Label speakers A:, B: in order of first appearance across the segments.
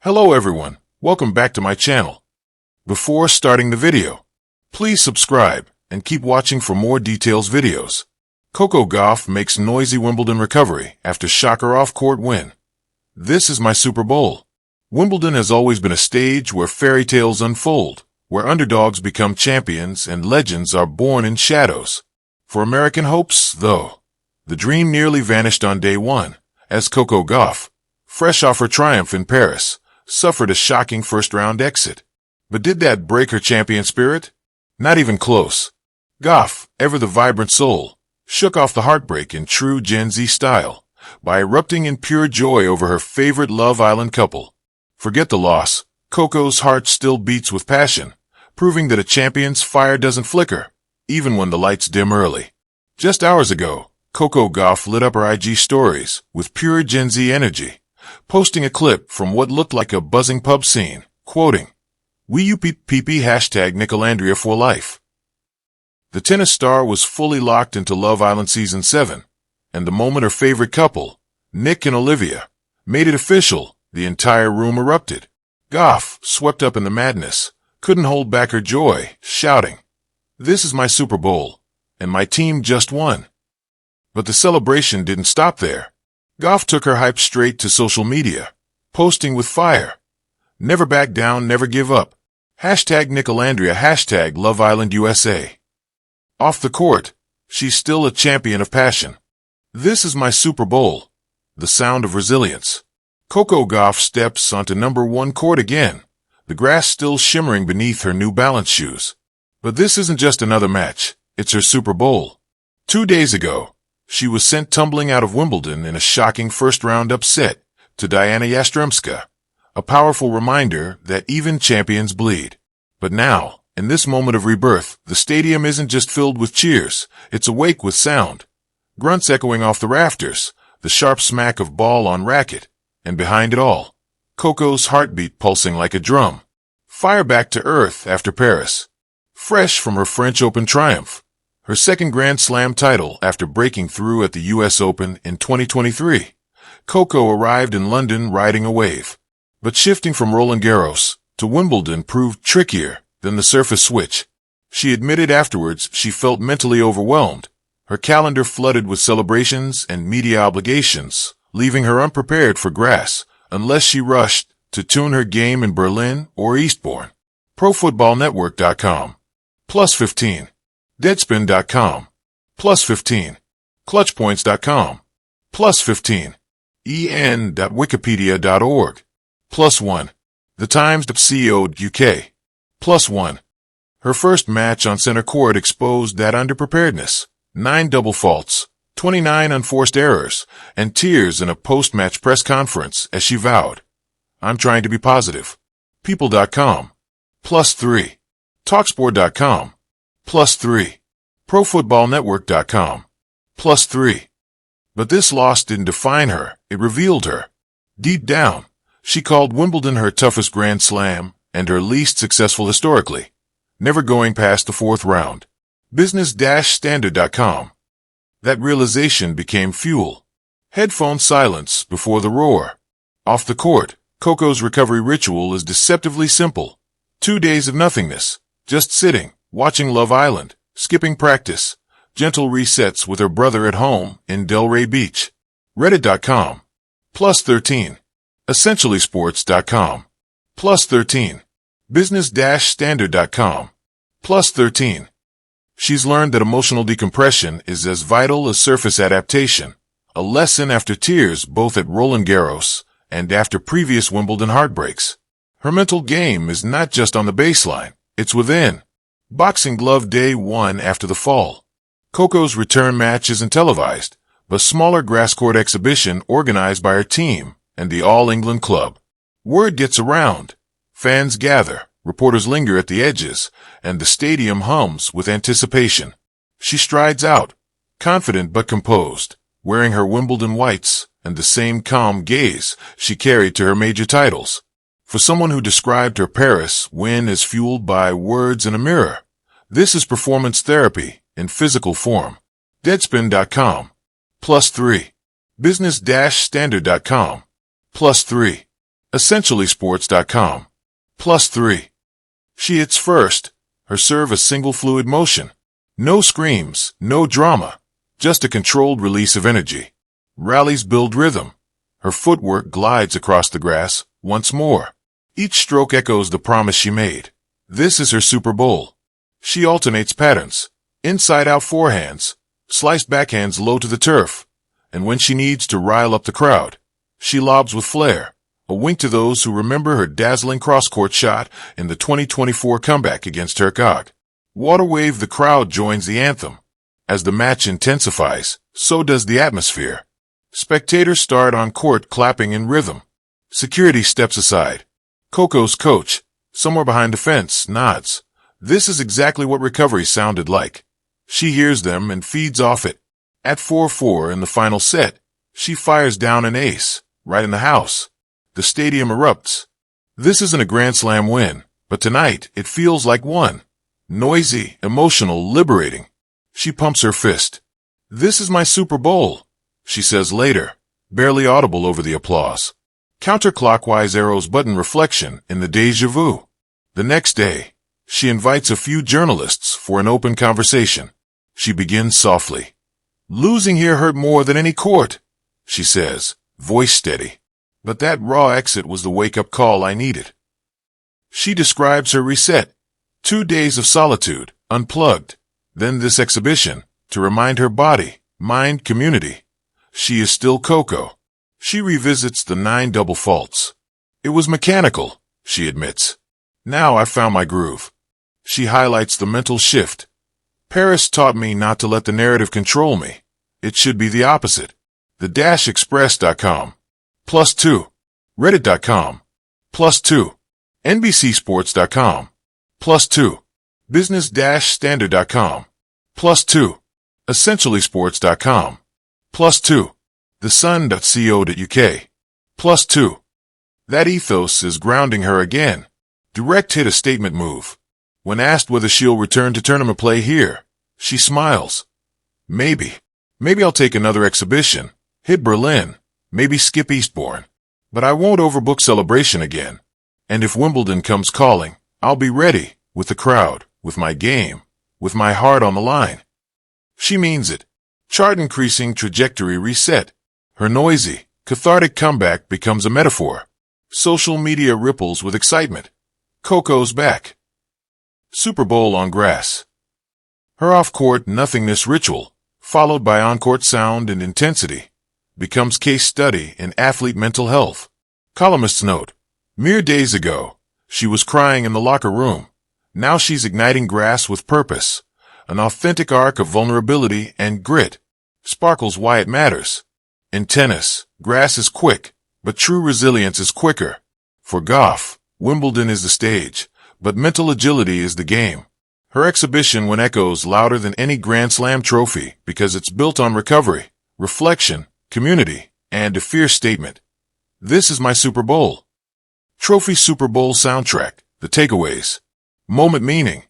A: Hello everyone, welcome back to my channel. Before starting the video, please subscribe and keep watching for more details videos. Coco Gauff makes noisy Wimbledon recovery after shocker off-court win. This is my Super Bowl. Wimbledon has always been a stage where fairy tales unfold, where underdogs become champions and legends are born in shadows. For American hopes, though, the dream nearly vanished on day one, as Coco Gauff, fresh off her triumph in Paris, suffered a shocking first-round exit. But did that break her champion spirit? Not even close. Gauff, ever the vibrant soul, shook off the heartbreak in true Gen Z style by erupting in pure joy over her favorite Love Island couple. Forget the loss, Coco's heart still beats with passion, proving that a champion's fire doesn't flicker, even when the lights dim early. Just hours ago, Coco Gauff lit up her IG stories with pure Gen Z energy, posting a clip from what looked like a buzzing pub scene, quoting, "We UPPP hashtag Nicolandria for life." The tennis star was fully locked into Love Island Season 7, and the moment her favorite couple, Nick and Olivia, made it official, the entire room erupted. Gauff, swept up in the madness, couldn't hold back her joy, shouting, "This is my Super Bowl, and my team just won." But the celebration didn't stop there. Gauff took her hype straight to social media, posting with fire, "Never back down, never give up. Hashtag Nicolandria, hashtag Love Island USA." Off the court, she's still a champion of passion. This is my Super Bowl, the sound of resilience. Coco Gauff steps onto #1 court again, the grass still shimmering beneath her New Balance shoes. But this isn't just another match, it's her Super Bowl. 2 days ago, she was sent tumbling out of Wimbledon in a shocking first-round upset to Diana Yastremska, a powerful reminder that even champions bleed. But now, in this moment of rebirth, the stadium isn't just filled with cheers, it's awake with sound. Grunts echoing off the rafters, the sharp smack of ball on racket, and behind it all, Coco's heartbeat pulsing like a drum. Fire back to earth after Paris. Fresh from her French Open triumph, her second Grand Slam title after breaking through at the US Open in 2023, Coco arrived in London riding a wave. But shifting from Roland Garros to Wimbledon proved trickier than the surface switch. She admitted afterwards she felt mentally overwhelmed, her calendar flooded with celebrations and media obligations, leaving her unprepared for grass unless she rushed to tune her game in Berlin or Eastbourne. ProFootballNetwork.com. +15. Deadspin.com. +15. ClutchPoints.com. +15. en.wikipedia.org. +1. The Times.co UK. +1. Her first match on center court exposed that underpreparedness. 9 double faults, 29 unforced errors, and tears in a post-match press conference as she vowed, "I'm trying to be positive." People.com. +3. Talksport.com. +3. ProFootballNetwork.com. +3. But this loss didn't define her, it revealed her. Deep down, she called Wimbledon her toughest Grand Slam and her least successful historically, never going past the 4th round. Business-Standard.com. That realization became fuel. Headphone silence before the roar. Off the court, Coco's recovery ritual is deceptively simple. 2 days of nothingness, just sitting, watching Love Island, skipping practice, gentle resets with her brother at home in Delray Beach. Reddit.com. +13. EssentiallySports.com. +13. Business-Standard.com. +13. She's learned that emotional decompression is as vital as surface adaptation, a lesson after tears both at Roland Garros and after previous Wimbledon heartbreaks. Her mental game is not just on the baseline, it's within. Boxing Glove Day 1 after the fall. Coco's return match isn't televised, but smaller grass court exhibition organized by her team and the All England Club. Word gets around. Fans gather, reporters linger at the edges, and the stadium hums with anticipation. She strides out, confident but composed, wearing her Wimbledon whites and the same calm gaze she carried to her major titles. For someone who described her Paris win as fueled by words in a mirror, this is performance therapy in physical form. Deadspin.com. +3. Business-Standard.com. +3. Essentiallysports.com. +3. She hits first, her serve a single fluid motion. No screams, no drama, just a controlled release of energy. Rallies build rhythm. Her footwork glides across the grass, once more. Each stroke echoes the promise she made. This is her Super Bowl. She alternates patterns, inside-out forehands, sliced backhands low to the turf, and when she needs to rile up the crowd, she lobs with flair, a wink to those who remember her dazzling cross-court shot in the 2024 comeback against Turkog. Water Wave, the crowd joins the anthem. As the match intensifies, so does the atmosphere. Spectators start on court clapping in rhythm. Security steps aside. Coco's coach, somewhere behind the fence, nods. This is exactly what recovery sounded like. She hears them and feeds off it. At 4-4 in the final set, she fires down an ace, right in the house. The stadium erupts. This isn't a Grand Slam win, but tonight it feels like one. Noisy, emotional, liberating. She pumps her fist. This is my Super Bowl, she says later, barely audible over the applause. Counterclockwise arrows button reflection in the déjà vu. The next day, she invites a few journalists for an open conversation. She begins softly. Losing here hurt more than any court, she says, voice steady. But that raw exit was the wake-up call I needed. She describes her reset. 2 days of solitude, unplugged. Then this exhibition, to remind her body, mind, community. She is still Coco. She revisits the 9 double faults. It was mechanical, she admits. Now I found my groove. She highlights the mental shift. Paris taught me not to let the narrative control me. It should be the opposite. The-express.com. +2. Reddit.com. +2. NBCsports.com. +2. Business-standard.com. +2. Essentiallysports.com. +2. thesun.co.uk. +2. That ethos is grounding her again. Direct hit, a statement move. When asked whether she'll return to tournament play here, she smiles. Maybe I'll take another exhibition, hit Berlin, maybe skip Eastbourne. But I won't overbook Celebration again. And if Wimbledon comes calling, I'll be ready, with the crowd, with my game, with my heart on the line. She means it. Chart increasing, trajectory reset. Her noisy, cathartic comeback becomes a metaphor. Social media ripples with excitement. Coco's back. Super Bowl on grass. Her off-court nothingness ritual, followed by on-court sound and intensity, becomes case study in athlete mental health. Columnist's note. Mere days ago, she was crying in the locker room. Now she's igniting grass with purpose. An authentic arc of vulnerability and grit. Sparkles why it matters. In tennis, grass is quick, but true resilience is quicker. For Gauff, Wimbledon is the stage, but mental agility is the game. Her exhibition won echoes louder than any Grand Slam trophy because it's built on recovery, reflection, community, and a fierce statement. This is my Super Bowl. Trophy Super Bowl soundtrack, the takeaways. Moment meaning.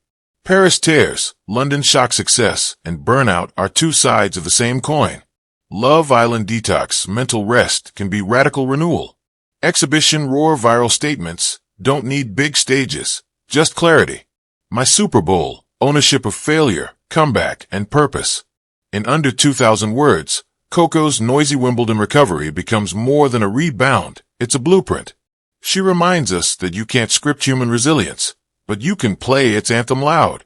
A: Paris tears, London shock success, and burnout are two sides of the same coin. Love Island detox, mental rest can be radical renewal. Exhibition roar, viral statements, don't need big stages, just clarity. My Super Bowl, ownership of failure, comeback, and purpose. In under 2,000 words, Coco's noisy Wimbledon recovery becomes more than a rebound, it's a blueprint. She reminds us that you can't script human resilience, but you can play its anthem loud.